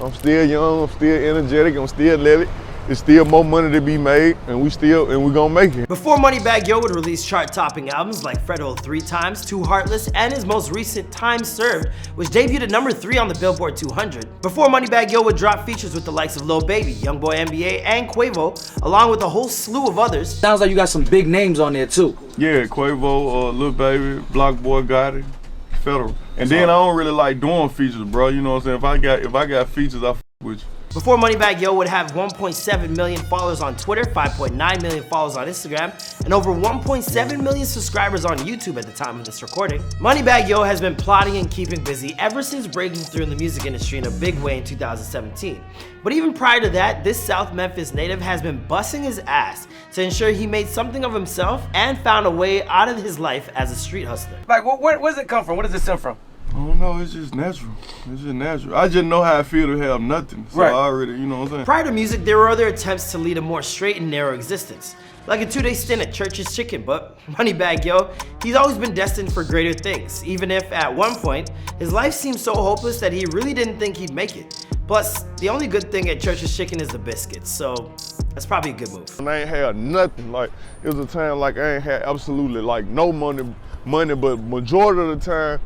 I'm still young, I'm still energetic, I'm still let it. There's still more money to be made, and we're gonna make it. Before Moneybagg Yo would release chart-topping albums like Fredo 3 Times, Too Heartless, and his most recent Time Served, which debuted at number 3 on the Billboard 200. Before Moneybagg Yo would drop features with the likes of Lil Baby, Youngboy NBA, and Quavo, along with a whole slew of others. Sounds like you got some big names on there too. Yeah, Quavo, Lil Baby, Block Boy Gotti, Federal. And then I don't really like doing features, bro. You know what I'm saying? If I got features, I f with you. Before Moneybagg Yo would have 1.7 million followers on Twitter, 5.9 million followers on Instagram, and over 1.7 million subscribers on YouTube at the time of this recording. Moneybagg Yo has been plotting and keeping busy ever since breaking through in the music industry in a big way in 2017. But even prior to that, this South Memphis native has been busting his ass to ensure he made something of himself and found a way out of his life as a street hustler. Like, where does it come from? Where does it stem from? I don't know, it's just natural. It's just natural. I just know how I feel to have nothing. So right. I already, you know what I'm saying? Prior to music, there were other attempts to lead a more straight and narrow existence. Like a 2-day stint at Church's Chicken, but Moneybagg Yo, he's always been destined for greater things, even if at one point, his life seemed so hopeless that he really didn't think he'd make it. Plus, the only good thing at Church's Chicken is the biscuits, so that's probably a good move. I ain't had nothing, like, it was a time like I ain't had absolutely like no money, but majority of the time,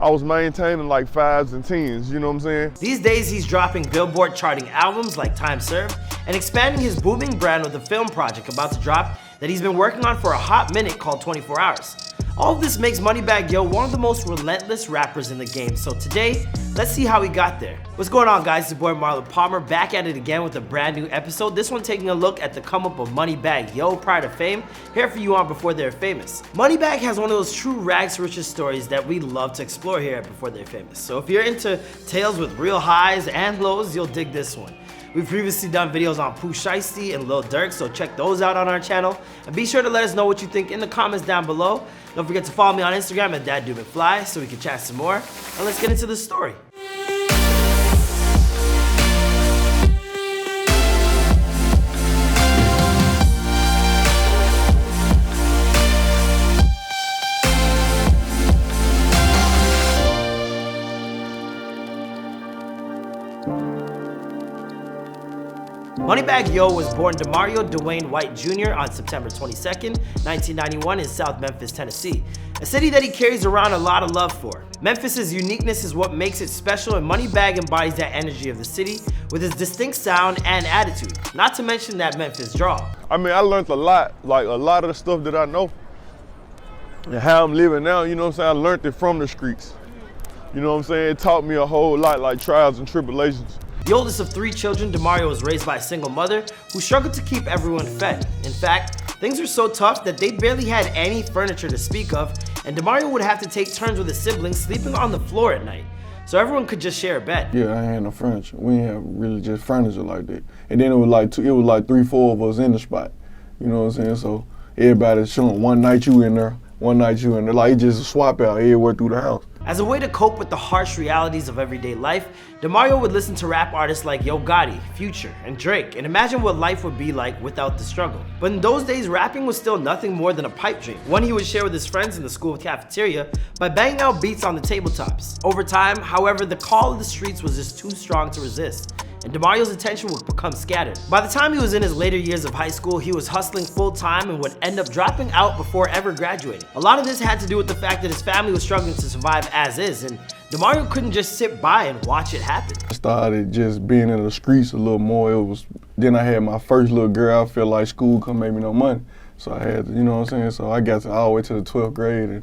I was maintaining like 5s and 10s, you know what I'm saying? These days, he's dropping Billboard charting albums like Time Served and expanding his booming brand with a film project about to drop that he's been working on for a hot minute called 24 Hours. All of this makes Moneybagg Yo one of the most relentless rappers in the game, so today, let's see how he got there. What's going on, guys? It's your boy Marlon Palmer, back at it again with a brand new episode. This one taking a look at the come up of Moneybagg Yo prior to fame, here for you on Before They're Famous. Moneybagg has one of those true rags to riches stories that we love to explore here at Before They're Famous. So if you're into tales with real highs and lows, you'll dig this one. We've previously done videos on Pooh Shiesty and Lil Durk, so check those out on our channel. And be sure to let us know what you think in the comments down below. Don't forget to follow me on Instagram at DadDoMcFly so we can chat some more. And let's get into the story. Moneybagg Yo was born Demario Dwayne White Jr. on September 22nd, 1991 in South Memphis, Tennessee, a city that he carries around a lot of love for. Memphis's uniqueness is what makes it special, and Moneybagg embodies that energy of the city with his distinct sound and attitude, not to mention that Memphis draw. I mean, I learned a lot, like a lot of the stuff that I know and how I'm living now, you know what I'm saying? I learned it from the streets. You know what I'm saying? It taught me a whole lot, like trials and tribulations. The oldest of 3 children, Demario was raised by a single mother who struggled to keep everyone fed. In fact, things were so tough that they barely had any furniture to speak of, and Demario would have to take turns with his siblings sleeping on the floor at night, so everyone could just share a bed. Yeah, I ain't had no furniture. We didn't have really just furniture like that. And then it was like 3, 4 of us in the spot. You know what I'm saying? So everybody showing one night you in there, one night you in there. Like, it just a swap out everywhere through the house. As a way to cope with the harsh realities of everyday life, Demario would listen to rap artists like Yo Gotti, Future, and Drake, and imagine what life would be like without the struggle. But in those days, rapping was still nothing more than a pipe dream, one he would share with his friends in the school cafeteria by banging out beats on the tabletops. Over time, however, the call of the streets was just too strong to resist, and Demario's attention would become scattered. By the time he was in his later years of high school, he was hustling full-time and would end up dropping out before ever graduating. A lot of this had to do with the fact that his family was struggling to survive as is, and Demario couldn't just sit by and watch it happen. I started just being in the streets a little more. Then I had my first little girl. I felt like school couldn't make me no money. So I had to, you know what I'm saying? So I got all the way to the 12th grade and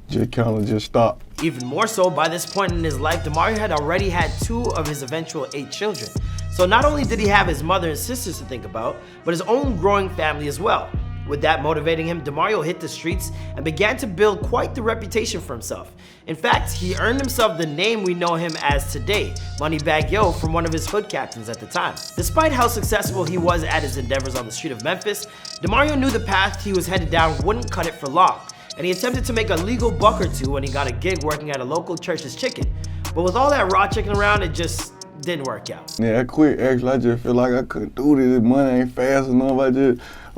just kind of just stopped. Even more so, by this point in his life, Demario had already had 2 of his eventual 8 children. So not only did he have his mother and sisters to think about, but his own growing family as well. With that motivating him, Demario hit the streets and began to build quite the reputation for himself. In fact, he earned himself the name we know him as today, Moneybagg Yo, from one of his hood captains at the time. Despite how successful he was at his endeavors on the street of Memphis, Demario knew the path he was headed down wouldn't cut it for long, and he attempted to make a legal buck or two when he got a gig working at a local Church's Chicken. But with all that raw chicken around, it just didn't work out. Yeah, I quit. Actually, I just feel like I couldn't do this. Money ain't fast enough.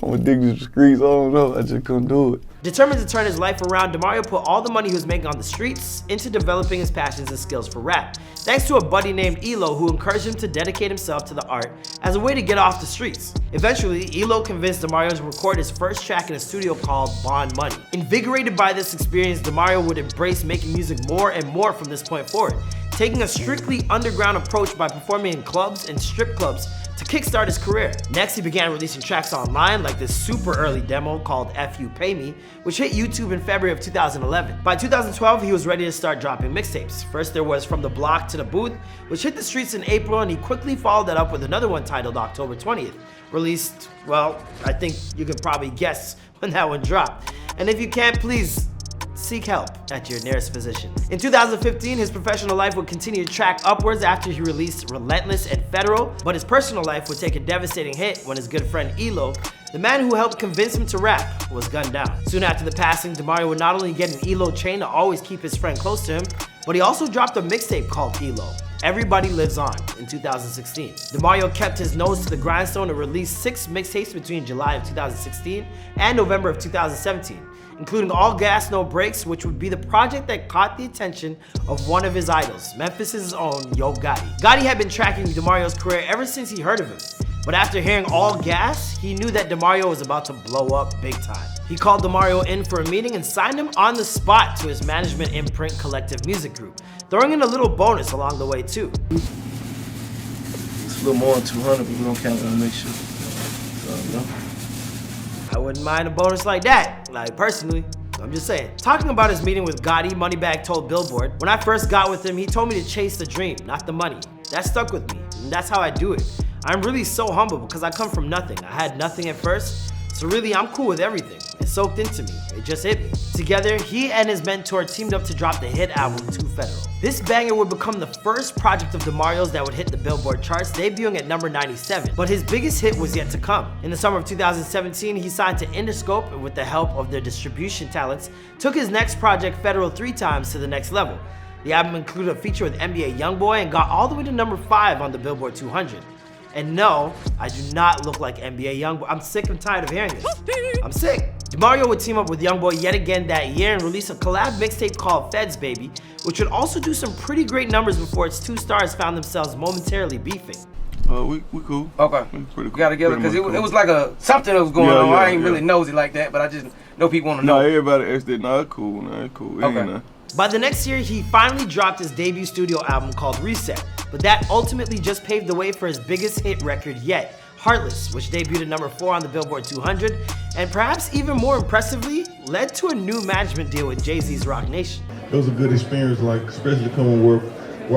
I'm addicted to the streets. I don't know. I just couldn't do it. Determined to turn his life around, Demario put all the money he was making on the streets into developing his passions and skills for rap, thanks to a buddy named Elo who encouraged him to dedicate himself to the art as a way to get off the streets. Eventually, Elo convinced Demario to record his first track in a studio called Bond Money. Invigorated by this experience, Demario would embrace making music more and more from this point forward, taking a strictly underground approach by performing in clubs and strip clubs to kickstart his career. Next, he began releasing tracks online like this super early demo called F You Pay Me, which hit YouTube in February of 2011. By 2012, he was ready to start dropping mixtapes. First there was From the Block to the Booth, which hit the streets in April, and he quickly followed that up with another one titled October 20th, released, well, I think you can probably guess when that one dropped. And if you can't, please seek help at your nearest physician. In 2015, his professional life would continue to track upwards after he released Relentless and Federal, but his personal life would take a devastating hit when his good friend Elo, the man who helped convince him to rap, was gunned down. Soon after the passing, Demario would not only get an Elo chain to always keep his friend close to him, but he also dropped a mixtape called Elo, Everybody Lives On, in 2016. Demario kept his nose to the grindstone and released 6 mixtapes between July of 2016 and November of 2017. Including All Gas No Brakes, which would be the project that caught the attention of one of his idols, Memphis' own Yo Gotti. Gotti had been tracking Demario's career ever since he heard of him, but after hearing All Gas, he knew that Demario was about to blow up big time. He called Demario in for a meeting and signed him on the spot to his management Imprint Collective Music Group, throwing in a little bonus along the way too. It's a little more than 200, but we don't count on make sure. So, no. I wouldn't mind a bonus like that, like personally. I'm just saying. Talking about his meeting with Gotti, Moneybagg told Billboard, "When I first got with him, he told me to chase the dream, not the money. That stuck with me, and that's how I do it. I'm really so humble because I come from nothing. I had nothing at first, so really I'm cool with everything. It soaked into me, it just hit me." Together, he and his mentor teamed up to drop the hit album Too Federal. This banger would become the first project of Demario's that would hit the Billboard charts, debuting at number 97. But his biggest hit was yet to come. In the summer of 2017, he signed to Interscope and with the help of their distribution talents, took his next project, Federal 3 Times, to the next level. The album included a feature with NBA YoungBoy and got all the way to number 5 on the Billboard 200. And no, I do not look like NBA YoungBoy. I'm sick and tired of hearing this. I'm sick. Demario would team up with YoungBoy yet again that year and release a collab mixtape called Feds Baby, which would also do some pretty great numbers before its 2 stars found themselves momentarily beefing. We cool. Okay. We pretty We got together because pretty much it was like a something that was going on. I ain't really nosy like that, but I just know people want to No, know. everybody asked that. Nah, it's cool. Nah, it's cool. It ain't Okay. nothing. By the next year, he finally dropped his debut studio album called Reset, but that ultimately just paved the way for his biggest hit record yet, Heartless, which debuted at number 4 on the Billboard 200, and perhaps even more impressively, led to a new management deal with Jay-Z's Roc Nation. It was a good experience, like especially coming where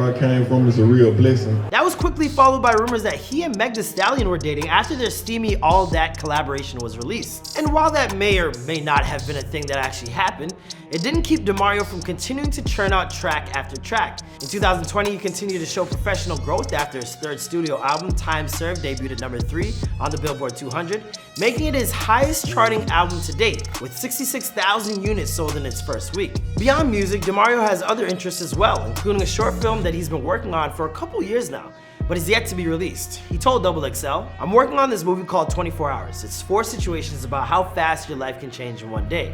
I came from is a real blessing. That was quickly followed by rumors that he and Meg Thee Stallion were dating after their steamy All That collaboration was released. And while that may or may not have been a thing that actually happened, it didn't keep Demario from continuing to churn out track after track. In 2020, he continued to show professional growth after his 3rd studio album, Time Served, debuted at number 3 on the Billboard 200, making it his highest charting album to date, with 66,000 units sold in its first week. Beyond music, Demario has other interests as well, including a short film that he's been working on for a couple years now, but is yet to be released. He told XXL, "I'm working on this movie called 24 Hours. It's 4 situations about how fast your life can change in one day.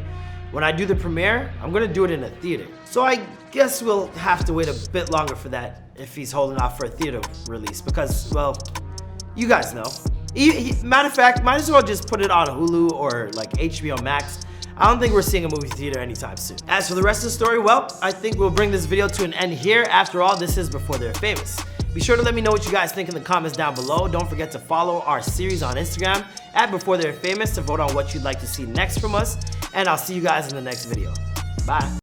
When I do the premiere, I'm gonna do it in a theater. So I guess we'll have to wait a bit longer for that if he's holding off for a theater release because, well, you guys know. Matter of fact, might as well just put it on Hulu or like HBO Max. I don't think we're seeing a movie theater anytime soon." As for the rest of the story, well, I think we'll bring this video to an end here. After all, this is Before They're Famous. Be sure to let me know what you guys think in the comments down below. Don't forget to follow our series on Instagram at Before They're Famous to vote on what you'd like to see next from us. And I'll see you guys in the next video. Bye.